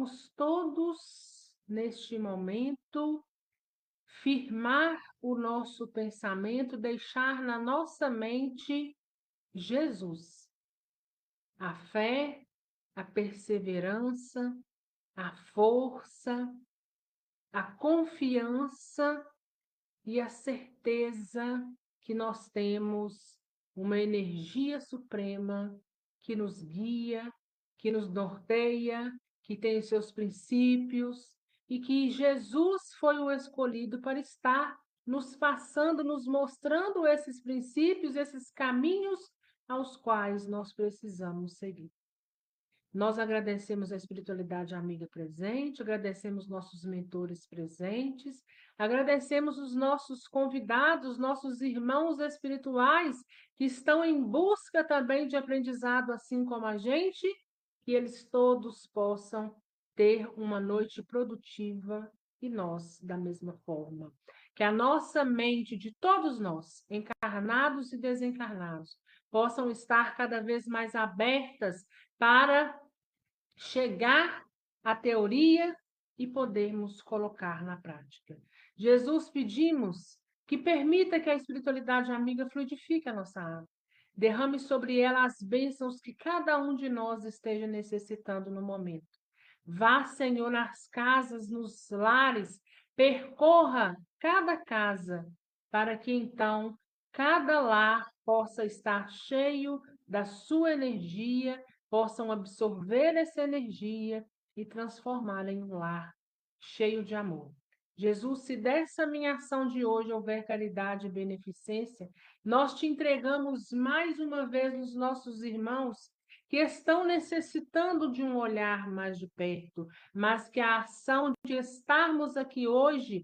Vamos todos, neste momento, firmar o nosso pensamento, deixar na nossa mente Jesus, a fé, a perseverança, a força, a confiança e a certeza que nós temos uma energia suprema que nos guia, que nos norteia, que tem os seus princípios e que Jesus foi o escolhido para estar nos passando, nos mostrando esses princípios, esses caminhos aos quais nós precisamos seguir. Nós agradecemos a espiritualidade amiga presente, agradecemos nossos mentores presentes, agradecemos os nossos convidados, nossos irmãos espirituais que estão em busca também de aprendizado, assim como a gente, que eles todos possam ter uma noite produtiva e nós da mesma forma. Que a nossa mente de todos nós, encarnados e desencarnados, possam estar cada vez mais abertas para chegar à teoria e podermos colocar na prática. Jesus, pedimos que permita que a espiritualidade amiga fluidifique a nossa alma, derrame sobre ela as bênçãos que cada um de nós esteja necessitando no momento. Vá, Senhor, nas casas, nos lares, percorra cada casa, para que então cada lar possa estar cheio da sua energia, possam absorver essa energia e transformá-la em um lar cheio de amor. Jesus, se dessa minha ação de hoje houver caridade e beneficência, nós te entregamos mais uma vez os nossos irmãos que estão necessitando de um olhar mais de perto, mas que a ação de estarmos aqui hoje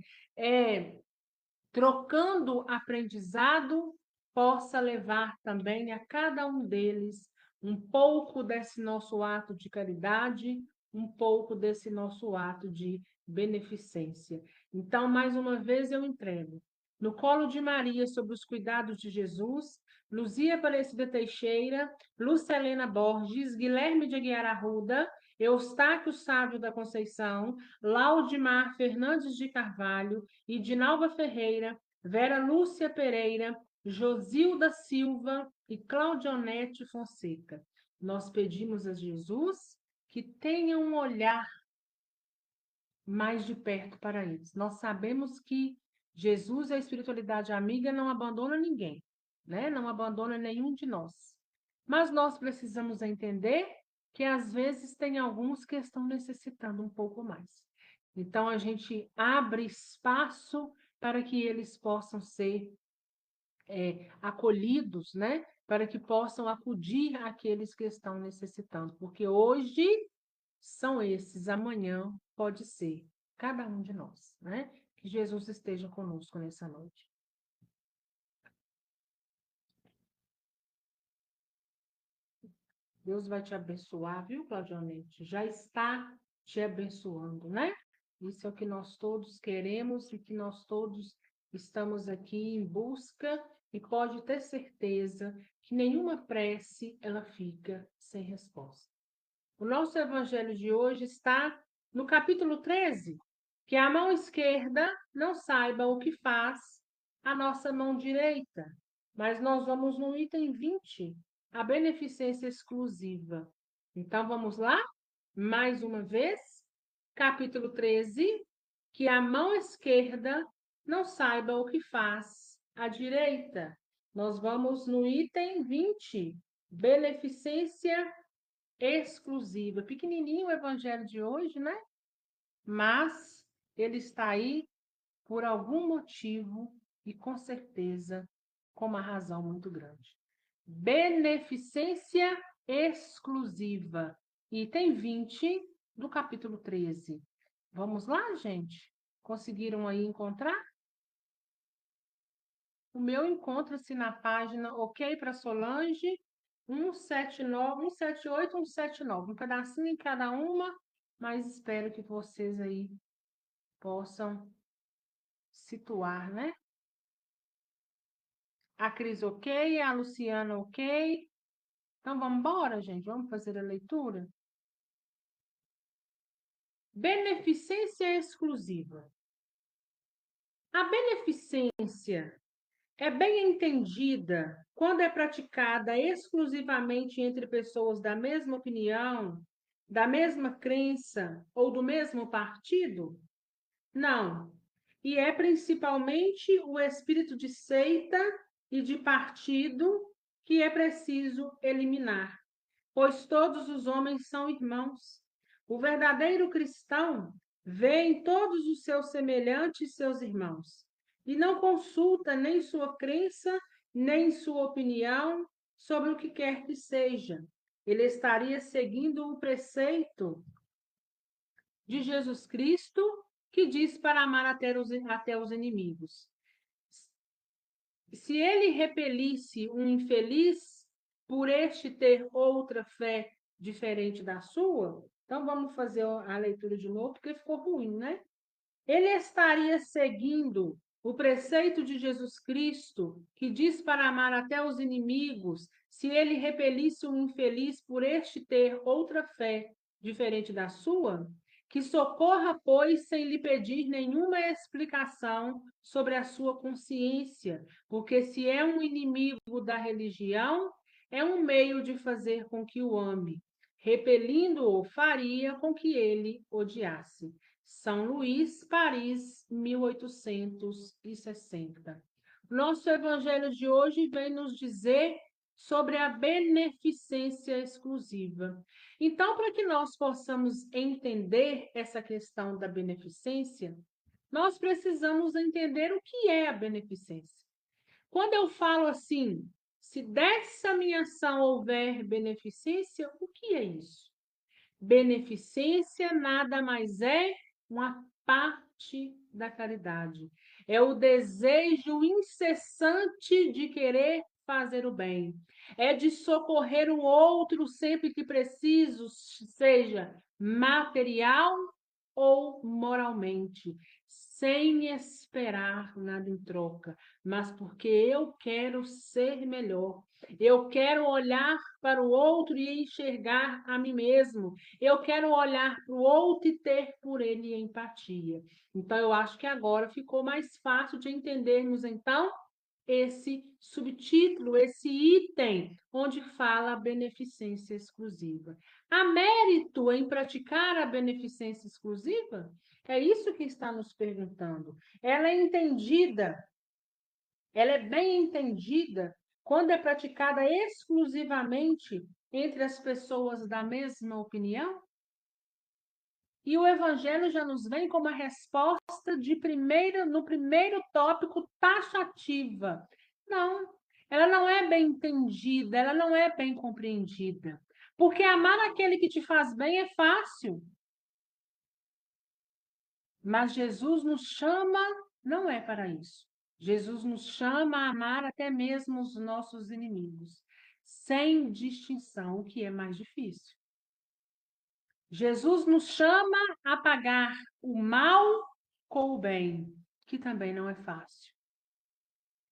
trocando aprendizado possa levar também a cada um deles um pouco desse nosso ato de caridade, um pouco desse nosso ato de beneficência. Então, mais uma vez, eu entrego no colo de Maria, sob os cuidados de Jesus, Luzia Aparecida Teixeira, Lúcia Helena Borges, Guilherme de Aguiar Arruda, Eustáquio Sávio da Conceição, Laudimar Fernandes de Carvalho, Idinalva Ferreira, Vera Lúcia Pereira, Josilda Silva e Claudionete Fonseca. Nós pedimos a Jesus que tenha um olhar mais de perto para eles. Nós sabemos que Jesus e a espiritualidade amiga não abandona ninguém, né? Não abandona nenhum de nós. Mas nós precisamos entender que às vezes tem alguns que estão necessitando um pouco mais. Então a gente abre espaço para que eles possam ser acolhidos, né? Para que possam acudir àqueles que estão necessitando, porque hoje são esses, amanhã pode ser cada um de nós, né? Que Jesus esteja conosco nessa noite. Deus vai te abençoar, viu, Claudionete? Já está te abençoando, né? Isso é o que nós todos queremos e que nós todos estamos aqui em busca e pode ter certeza que nenhuma prece ela fica sem resposta. O nosso evangelho de hoje está no capítulo 13, que a mão esquerda não saiba o que faz a nossa mão direita. Mas nós vamos no item 20, a beneficência exclusiva. Então vamos lá? Mais uma vez, capítulo 13, que a mão esquerda não saiba o que faz a direita. Nós vamos no item 20, beneficência exclusiva. Pequenininho o evangelho de hoje, né? Mas ele está aí por algum motivo e com certeza com uma razão muito grande. Beneficência exclusiva. Item 20 do capítulo 13. Vamos lá, gente? Conseguiram aí encontrar? O meu encontra-se na página OK para Solange, 179, 178, 179. Um pedacinho em cada uma, mas espero que vocês aí possam situar, né? A Cris OK, a Luciana OK. Então vamos embora, gente? Vamos fazer a leitura? Beneficência exclusiva. A beneficência é bem entendida quando é praticada exclusivamente entre pessoas da mesma opinião, da mesma crença ou do mesmo partido? Não. E é principalmente o espírito de seita e de partido que é preciso eliminar, pois todos os homens são irmãos. O verdadeiro cristão vê em todos os seus semelhantes seus irmãos, e não consulta nem sua crença, nem sua opinião sobre o que quer que seja. Ele estaria seguindo o preceito de Jesus Cristo, que diz para amar até os inimigos. Se ele repelisse um infeliz por este ter outra fé diferente da sua, então vamos fazer a leitura de novo, porque ficou ruim, né? Ele estaria seguindo o preceito de Jesus Cristo, que diz para amar até os inimigos, se ele repelisse um infeliz por este ter outra fé diferente da sua? Que socorra, pois, sem lhe pedir nenhuma explicação sobre a sua consciência, porque se é um inimigo da religião, é um meio de fazer com que o ame. Repelindo-o, faria com que ele odiasse. São Luís, Paris, 1860. Nosso evangelho de hoje vem nos dizer sobre a beneficência exclusiva. Então, para que nós possamos entender essa questão da beneficência, nós precisamos entender o que é a beneficência. Quando eu falo assim, se dessa minha ação houver beneficência, o que é isso? Beneficência nada mais é uma parte da caridade. É o desejo incessante de querer fazer o bem. É de socorrer o outro sempre que preciso, seja material ou moralmente, sem esperar nada em troca, mas porque eu quero ser melhor. Eu quero olhar para o outro e enxergar a mim mesmo. Eu quero olhar para o outro e ter por ele empatia. Então, eu acho que agora ficou mais fácil de entendermos, então, esse subtítulo, esse item, onde fala a beneficência exclusiva. Há mérito em praticar a beneficência exclusiva? É isso que está nos perguntando. Ela é entendida, ela é bem entendida quando é praticada exclusivamente entre as pessoas da mesma opinião? E o Evangelho já nos vem como a resposta no primeiro tópico, taxativa. Não, ela não é bem entendida, ela não é bem compreendida. Porque amar aquele que te faz bem é fácil. Mas Jesus nos chama, não é para isso. Jesus nos chama a amar até mesmo os nossos inimigos, sem distinção, o que é mais difícil. Jesus nos chama a pagar o mal com o bem, que também não é fácil.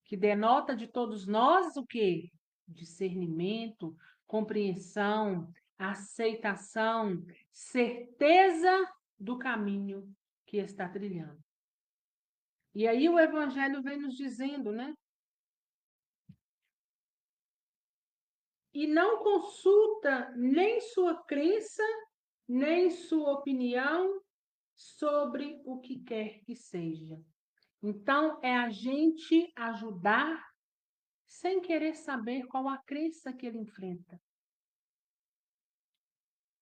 Que denota de todos nós o quê? Discernimento, compreensão, aceitação, certeza do caminho que está trilhando. E aí o Evangelho vem nos dizendo, né? E não consulta nem sua crença, nem sua opinião sobre o que quer que seja. Então, é a gente ajudar sem querer saber qual a crença que ele enfrenta.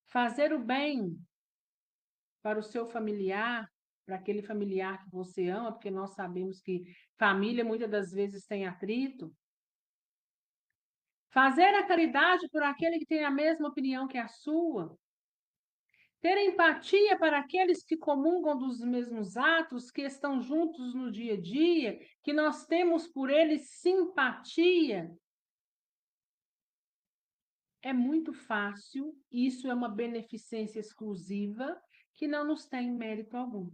Fazer o bem para o seu familiar, para aquele familiar que você ama, porque nós sabemos que família muitas das vezes tem atrito. Fazer a caridade por aquele que tem a mesma opinião que a sua. Ter empatia para aqueles que comungam dos mesmos atos, que estão juntos no dia a dia, que nós temos por eles simpatia. É muito fácil, isso é uma beneficência exclusiva que não nos tem mérito algum.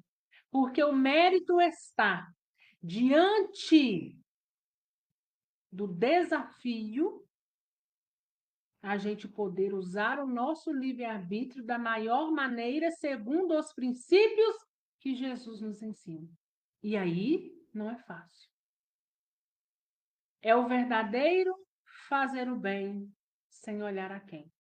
Porque o mérito está diante do desafio a gente poder usar o nosso livre-arbítrio da maior maneira, segundo os princípios que Jesus nos ensina. E aí, não é fácil. É o verdadeiro fazer o bem sem olhar a quem.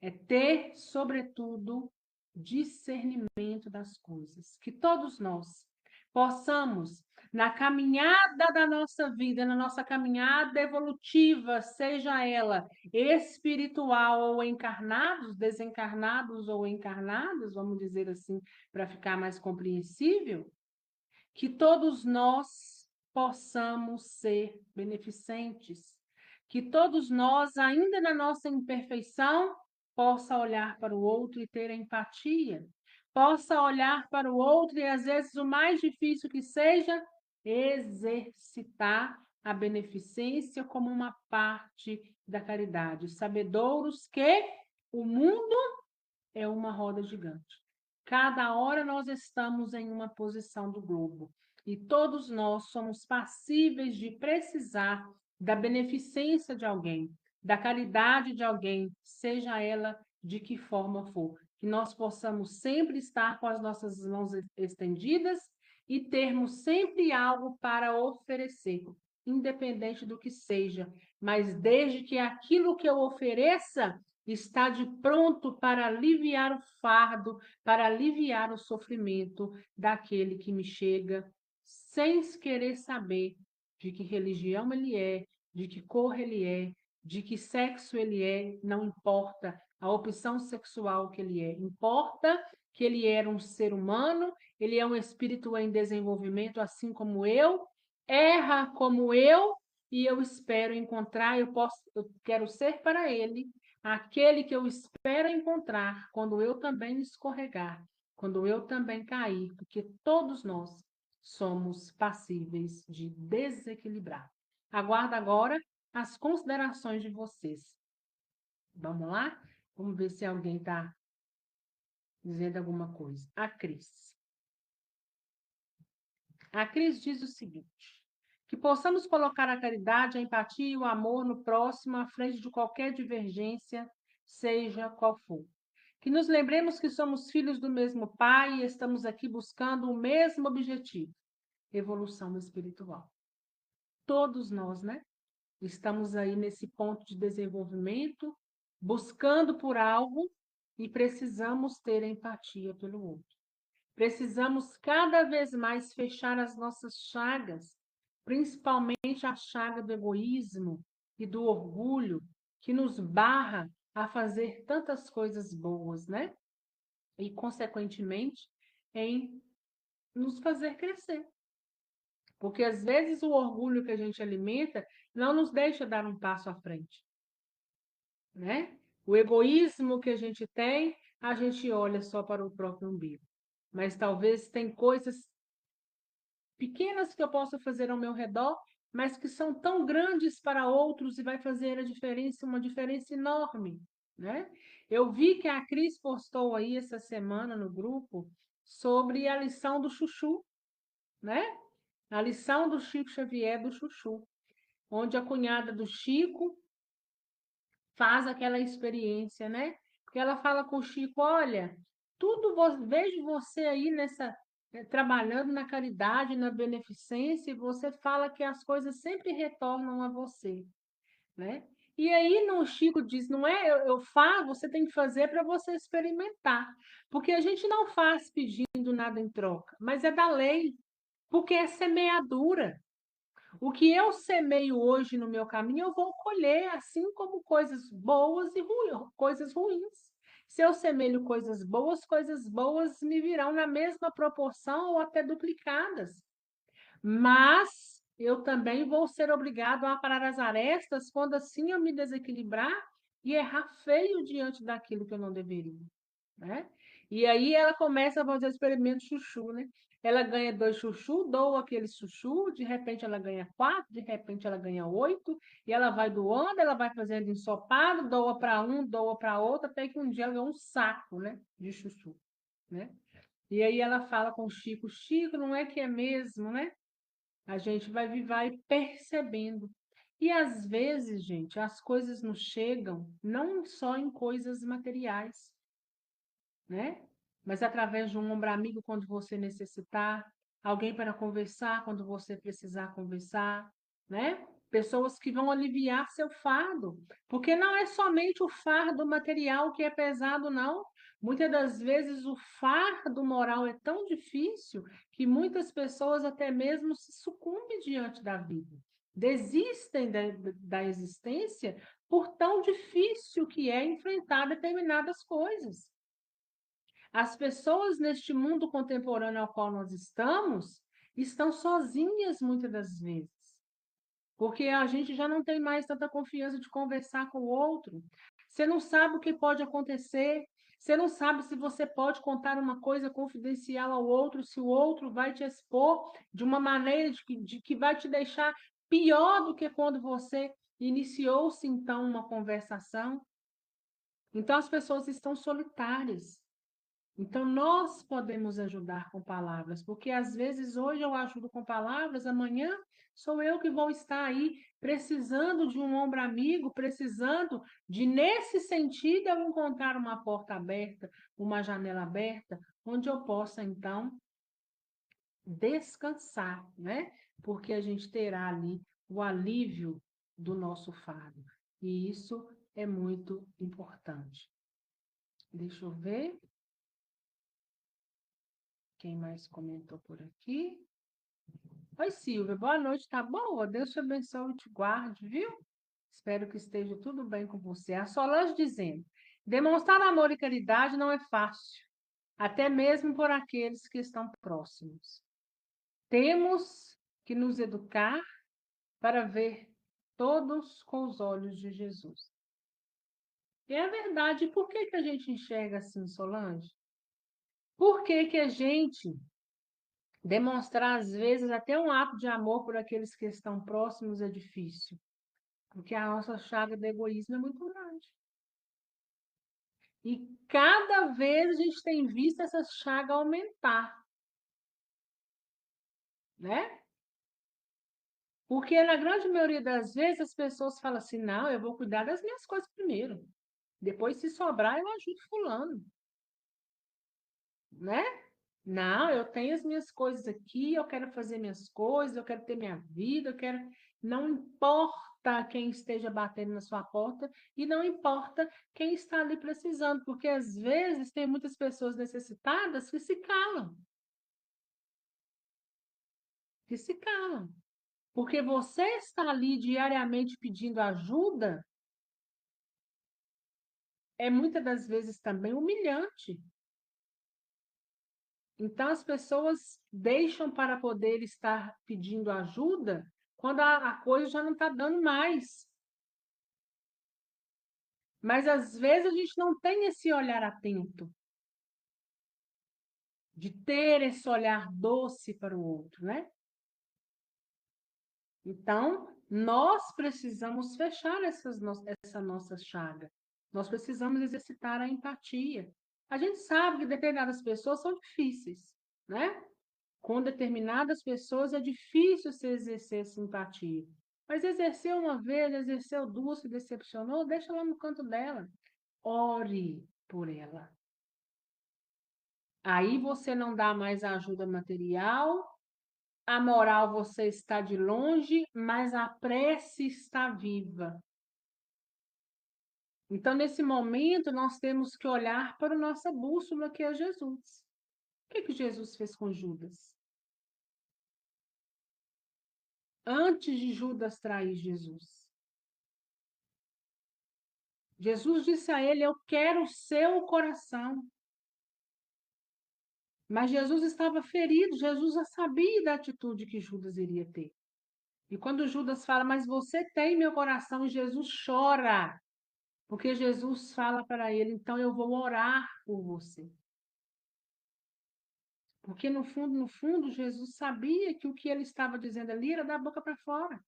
É ter, sobretudo, discernimento das coisas. Que todos nós possamos, na caminhada da nossa vida, na nossa caminhada evolutiva, seja ela espiritual ou encarnados, desencarnados ou encarnados, vamos dizer assim, para ficar mais compreensível, que todos nós possamos ser beneficentes, que todos nós, ainda na nossa imperfeição, possa olhar para o outro e ter empatia, possa olhar para o outro e, às vezes, o mais difícil que seja, exercitar a beneficência como uma parte da caridade. Sabedouros que o mundo é uma roda gigante. Cada hora nós estamos em uma posição do globo e todos nós somos passíveis de precisar da beneficência de alguém, da caridade de alguém, seja ela de que forma for. Que nós possamos sempre estar com as nossas mãos estendidas e termos sempre algo para oferecer, independente do que seja, mas desde que aquilo que eu ofereça está de pronto para aliviar o fardo, para aliviar o sofrimento daquele que me chega, sem querer saber de que religião ele é, de que cor ele é, de que sexo ele é, não importa a opção sexual que ele é, importa que ele era um ser humano, ele é um espírito em desenvolvimento, assim como eu, erra como eu, e eu espero encontrar, eu quero ser para ele aquele que eu espero encontrar quando eu também escorregar, quando eu também cair, porque todos nós somos passíveis de desequilibrar. Aguardo agora as considerações de vocês. Vamos lá? Vamos ver se alguém está dizendo alguma coisa. A Cris. A Cris diz o seguinte: que possamos colocar a caridade, a empatia e o amor no próximo à frente de qualquer divergência, seja qual for. Que nos lembremos que somos filhos do mesmo Pai e estamos aqui buscando o mesmo objetivo, evolução espiritual. Todos nós, né? Estamos aí nesse ponto de desenvolvimento, buscando por algo e precisamos ter empatia pelo outro. Precisamos cada vez mais fechar as nossas chagas, principalmente a chaga do egoísmo e do orgulho, que nos barra a fazer tantas coisas boas, né? E, consequentemente, em nos fazer crescer. Porque, às vezes, o orgulho que a gente alimenta não nos deixa dar um passo à frente, né? O egoísmo que a gente olha só para o próprio umbigo. Mas talvez tem coisas pequenas que eu possa fazer ao meu redor, mas que são tão grandes para outros e vai fazer a diferença, uma diferença enorme, né? Eu vi que a Cris postou aí essa semana no grupo sobre a lição do Chuchu, né? A lição do Chico Xavier do Chuchu, onde a cunhada do Chico faz aquela experiência, né? Porque ela fala com o Chico, olha, vejo você aí trabalhando na caridade, na beneficência, e você fala que as coisas sempre retornam a você, né? E aí o Chico diz, não é eu faço, você tem que fazer para você experimentar, porque a gente não faz pedindo nada em troca, mas é da lei, porque é semeadura. O que eu semeio hoje no meu caminho, eu vou colher, assim como coisas boas e coisas ruins. Se eu semeio coisas boas me virão na mesma proporção ou até duplicadas. Mas eu também vou ser obrigado a parar as arestas quando assim eu me desequilibrar e errar feio diante daquilo que eu não deveria, né? E aí ela começa a fazer o experimento chuchu, né? Ela ganha 2 chuchu, doa aquele chuchu, de repente ela ganha 4, de repente ela ganha 8, e ela vai doando, ela vai fazendo ensopado, doa para um, doa para outro, até que um dia ela ganha um saco, né, de chuchu, né? E aí ela fala com o Chico, Chico, não é que é mesmo, né? A gente vai percebendo E às vezes, gente, as coisas nos chegam não só em coisas materiais, né? Mas através de um ombro amigo quando você necessitar, alguém para conversar quando você precisar conversar, né? Pessoas que vão aliviar seu fardo, porque não é somente o fardo material que é pesado, não. Muitas das vezes o fardo moral é tão difícil que muitas pessoas até mesmo se sucumbem diante da vida, desistem da existência por tão difícil que é enfrentar determinadas coisas. As pessoas neste mundo contemporâneo ao qual nós estão sozinhas muitas das vezes, porque a gente já não tem mais tanta confiança de conversar com o outro. Você não sabe o que pode acontecer, você não sabe se você pode contar uma coisa confidencial ao outro, se o outro vai te expor de uma maneira de que vai te deixar pior do que quando você iniciou-se então uma conversação. Então as pessoas estão solitárias. Então, nós podemos ajudar com palavras, porque às vezes hoje eu ajudo com palavras, amanhã sou eu que vou estar aí precisando de um ombro amigo, precisando de, nesse sentido, eu encontrar uma porta aberta, uma janela aberta, onde eu possa, então, descansar, né? Porque a gente terá ali o alívio do nosso fardo. E isso é muito importante. Deixa eu ver. Quem mais comentou por aqui? Oi, Silvia, boa noite, tá boa? Deus te abençoe e te guarde, viu? Espero que esteja tudo bem com você. A Solange dizendo: demonstrar amor e caridade não é fácil, até mesmo por aqueles que estão próximos. Temos que nos educar para ver todos com os olhos de Jesus. E é verdade, por que que a gente enxerga assim, Solange? Por que que a gente demonstrar, às vezes, até um ato de amor por aqueles que estão próximos é difícil, porque a nossa chaga do egoísmo é muito grande. E cada vez a gente tem visto essa chaga aumentar, né? Porque na grande maioria das vezes as pessoas falam assim: não, eu vou cuidar das minhas coisas primeiro. Depois, se sobrar, eu ajudo fulano, né? Não, eu tenho as minhas coisas aqui, eu quero fazer minhas coisas, eu quero ter minha vida, eu quero. Não importa quem esteja batendo na sua porta e não importa quem está ali precisando, porque às vezes tem muitas pessoas necessitadas que se calam, que se calam. Porque você está ali diariamente pedindo ajuda é muitas das vezes também humilhante. Então, as pessoas deixam para poder estar pedindo ajuda quando a coisa já não está dando mais. Mas, às vezes, a gente não tem esse olhar atento, de ter esse olhar doce para o outro, né? Então, nós precisamos fechar essa nossa chaga. Nós precisamos exercitar a empatia. A gente sabe que determinadas pessoas são difíceis, né? Com determinadas pessoas é difícil se exercer simpatia. Mas exerceu uma vez, exerceu duas, se decepcionou, deixa ela no canto dela. Ore por ela. Aí você não dá mais ajuda material, a moral você está de longe, mas a prece está viva. Então, nesse momento, nós temos que olhar para a nossa bússola, que é Jesus. O que que Jesus fez com Judas? Antes de Judas trair Jesus. Jesus disse a ele: eu quero o seu coração. Mas Jesus estava ferido, Jesus já sabia da atitude que Judas iria ter. E quando Judas fala, mas você tem meu coração, Jesus chora, porque Jesus fala para ele, então eu vou orar por você. Porque no fundo, Jesus sabia que o que ele estava dizendo ali era da boca para fora.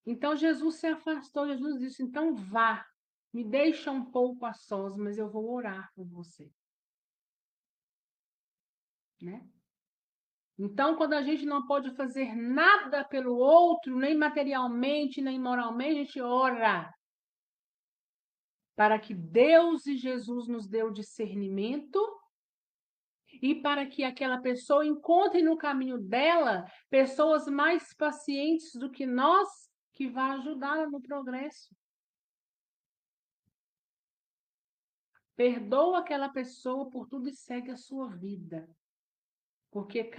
Então Jesus se afastou, Jesus disse, então vá, me deixa um pouco a sós, mas eu vou orar por você. Né? Então, quando a gente não pode fazer nada pelo outro, nem materialmente, nem moralmente, a gente ora para que Deus e Jesus nos dê o discernimento e para que aquela pessoa encontre no caminho dela pessoas mais pacientes do que nós, que vá ajudá-la no progresso. Perdoa aquela pessoa por tudo e segue a sua vida, porque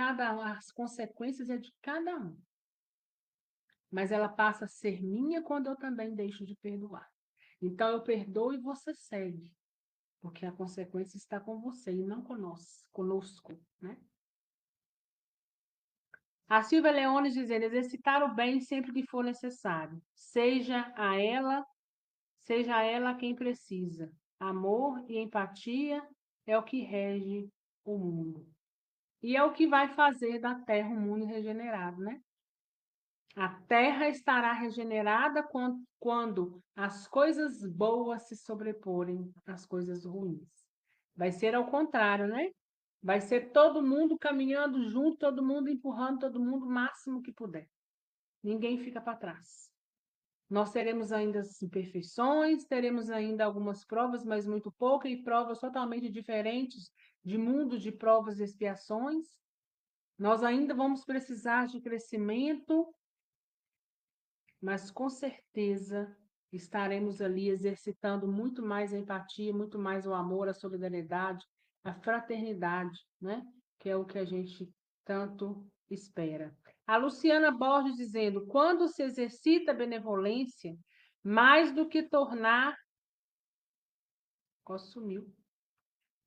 as consequências é de cada um. Mas ela passa a ser minha quando eu também deixo de perdoar. Então eu perdoo e você segue, porque a consequência está com você e não conosco, né? A Silvia Leones dizendo, exercitar o bem sempre que for necessário, seja ela quem precisa. Amor e empatia é o que rege o mundo. E é o que vai fazer da Terra um mundo regenerado, né? A Terra estará regenerada quando as coisas boas se sobreporem às coisas ruins. Vai ser ao contrário, né? Vai ser todo mundo caminhando junto, todo mundo empurrando todo mundo o máximo que puder. Ninguém fica para trás. Nós teremos ainda as imperfeições, teremos ainda algumas provas, mas muito pouco, e provas totalmente diferentes de mundos de provas e expiações. Nós ainda vamos precisar de crescimento, mas com certeza estaremos ali exercitando muito mais a empatia, muito mais o amor, a solidariedade, a fraternidade, né? Que é o que a gente tanto espera. A Luciana Borges dizendo: quando se exercita a benevolência, mais do que tornar. Sumiu.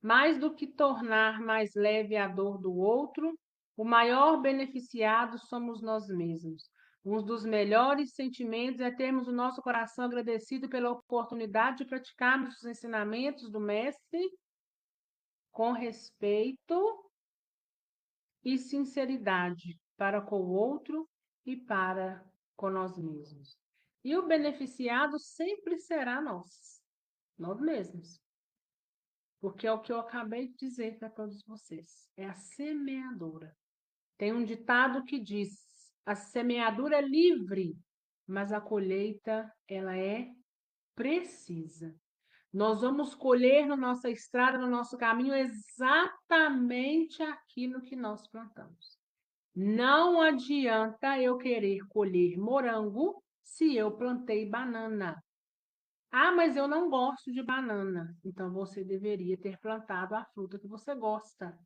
Mais do que tornar mais leve a dor do outro, o maior beneficiado somos nós mesmos. Um dos melhores sentimentos é termos o nosso coração agradecido pela oportunidade de praticarmos os ensinamentos do Mestre com respeito e sinceridade para com o outro e para com nós mesmos. E o beneficiado sempre será nós mesmos. Porque é o que eu acabei de dizer para todos vocês. É a semeadura. Tem um ditado que diz: a semeadura é livre, mas a colheita ela é precisa. Nós vamos colher na nossa estrada, no nosso caminho, exatamente aquilo que nós plantamos. Não adianta eu querer colher morango se eu plantei banana. Ah, mas eu não gosto de banana. Então você deveria ter plantado a fruta que você gosta.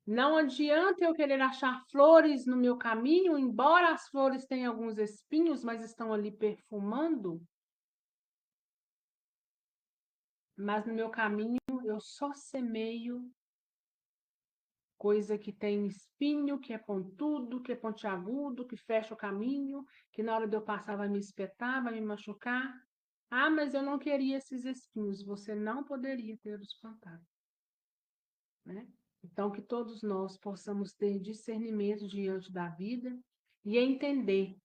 Não adianta eu querer achar flores no meu caminho, embora as flores tenham alguns espinhos, mas estão ali perfumando. Mas no meu caminho eu só semeio coisa que tem espinho, que é pontudo, que é pontiagudo, que fecha o caminho, que na hora de eu passar vai me espetar, vai me machucar. Ah, mas eu não queria esses espinhos. Você não poderia ter os plantado, né? Então, que todos nós possamos ter discernimento diante da vida e entender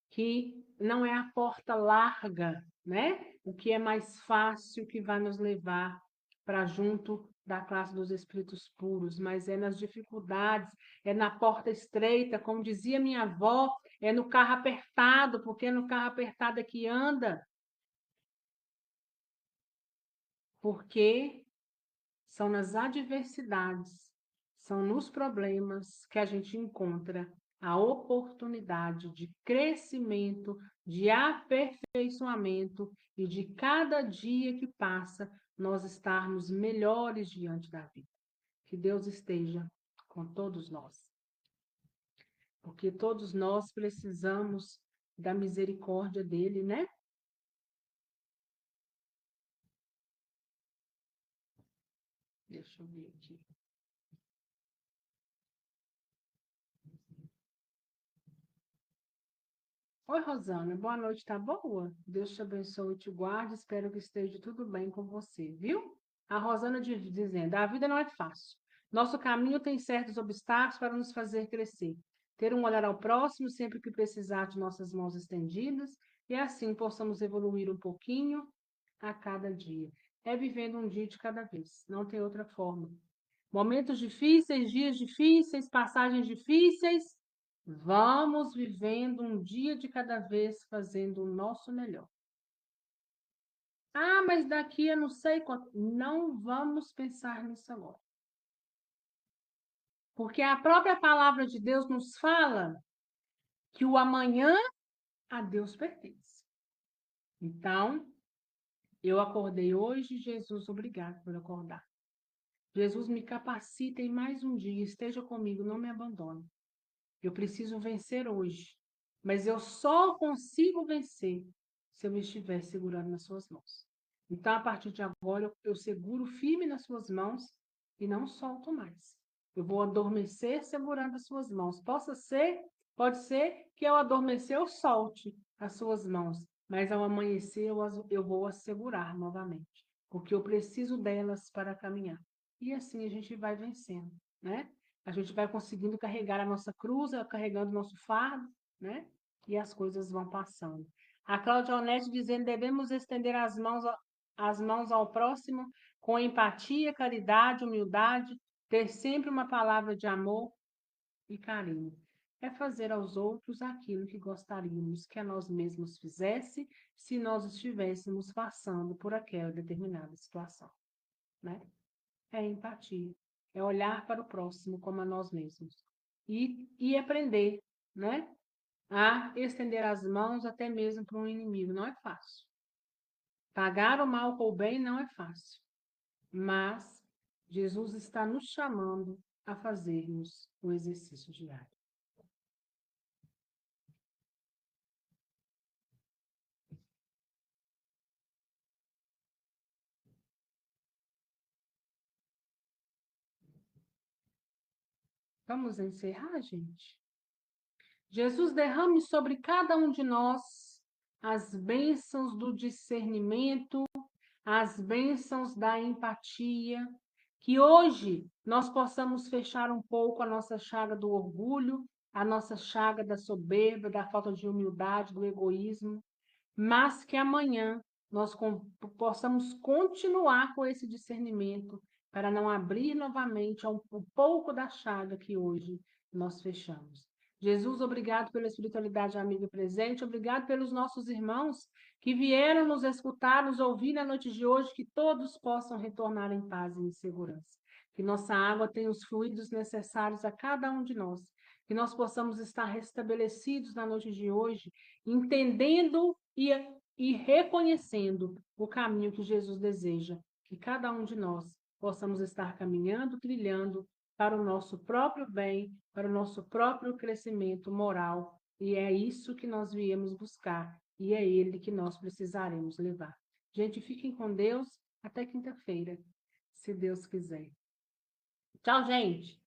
que não é a porta larga, né? O que é mais fácil que vai nos levar para junto da classe dos espíritos puros, mas é nas dificuldades, é na porta estreita, como dizia minha avó, é no carro apertado, porque é no carro apertado é que anda, porque são nas adversidades, são nos problemas que a gente encontra a oportunidade de crescimento, de aperfeiçoamento e de cada dia que passa nós estarmos melhores diante da vida. Que Deus esteja com todos nós, porque todos nós precisamos da misericórdia dele, né? Deixa eu ver aqui. Oi, Rosana, boa noite, tá boa? Deus te abençoe e te guarde, espero que esteja tudo bem com você, viu? A Rosana dizendo, a vida não é fácil. Nosso caminho tem certos obstáculos para nos fazer crescer. Ter um olhar ao próximo sempre que precisar de nossas mãos estendidas e assim possamos evoluir um pouquinho a cada dia. É vivendo um dia de cada vez, não tem outra forma. Momentos difíceis, dias difíceis, passagens difíceis, vamos vivendo um dia de cada vez, fazendo o nosso melhor. Ah, mas daqui eu não sei quanto. Não vamos pensar nisso agora. Porque a própria palavra de Deus nos fala que o amanhã a Deus pertence. Então, eu acordei hoje, Jesus, obrigado por acordar. Jesus, me capacita em mais um dia, esteja comigo, não me abandone. Eu preciso vencer hoje, mas eu só consigo vencer se eu estiver segurando nas suas mãos. Então, a partir de agora, eu seguro firme nas suas mãos e não solto mais. Eu vou adormecer segurando as suas mãos. Pode ser que ao adormecer eu solte as suas mãos, mas ao amanhecer eu vou as segurar novamente, porque eu preciso delas para caminhar. E assim a gente vai vencendo, né? A gente vai conseguindo carregar a nossa cruz, carregando o nosso fardo, né? E as coisas vão passando. A Cláudia Onete dizendo, devemos estender as mãos ao próximo com empatia, caridade, humildade, ter sempre uma palavra de amor e carinho. É fazer aos outros aquilo que gostaríamos que a nós mesmos fizesse se nós estivéssemos passando por aquela determinada situação, né? É empatia, é olhar para o próximo como a nós mesmos e aprender, né? A estender as mãos até mesmo para um inimigo. Não é fácil. Pagar o mal com o bem não é fácil, mas Jesus está nos chamando a fazermos o exercício diário. Vamos encerrar, gente? Jesus derrame sobre cada um de nós as bênçãos do discernimento, as bênçãos da empatia, que hoje nós possamos fechar um pouco a nossa chaga do orgulho, a nossa chaga da soberba, da falta de humildade, do egoísmo, mas que amanhã nós possamos continuar com esse discernimento para não abrir novamente um pouco da chaga que hoje nós fechamos. Jesus, obrigado pela espiritualidade amiga presente, obrigado pelos nossos irmãos que vieram nos escutar, nos ouvir na noite de hoje, que todos possam retornar em paz e em segurança. Que nossa água tenha os fluidos necessários a cada um de nós. Que nós possamos estar restabelecidos na noite de hoje, entendendo e reconhecendo o caminho que Jesus deseja. Que cada um de nós possamos estar caminhando, trilhando para o nosso próprio bem, para o nosso próprio crescimento moral. E é isso que nós viemos buscar. E é ele que nós precisaremos levar. Gente, fiquem com Deus. Até quinta-feira, se Deus quiser. Tchau, gente!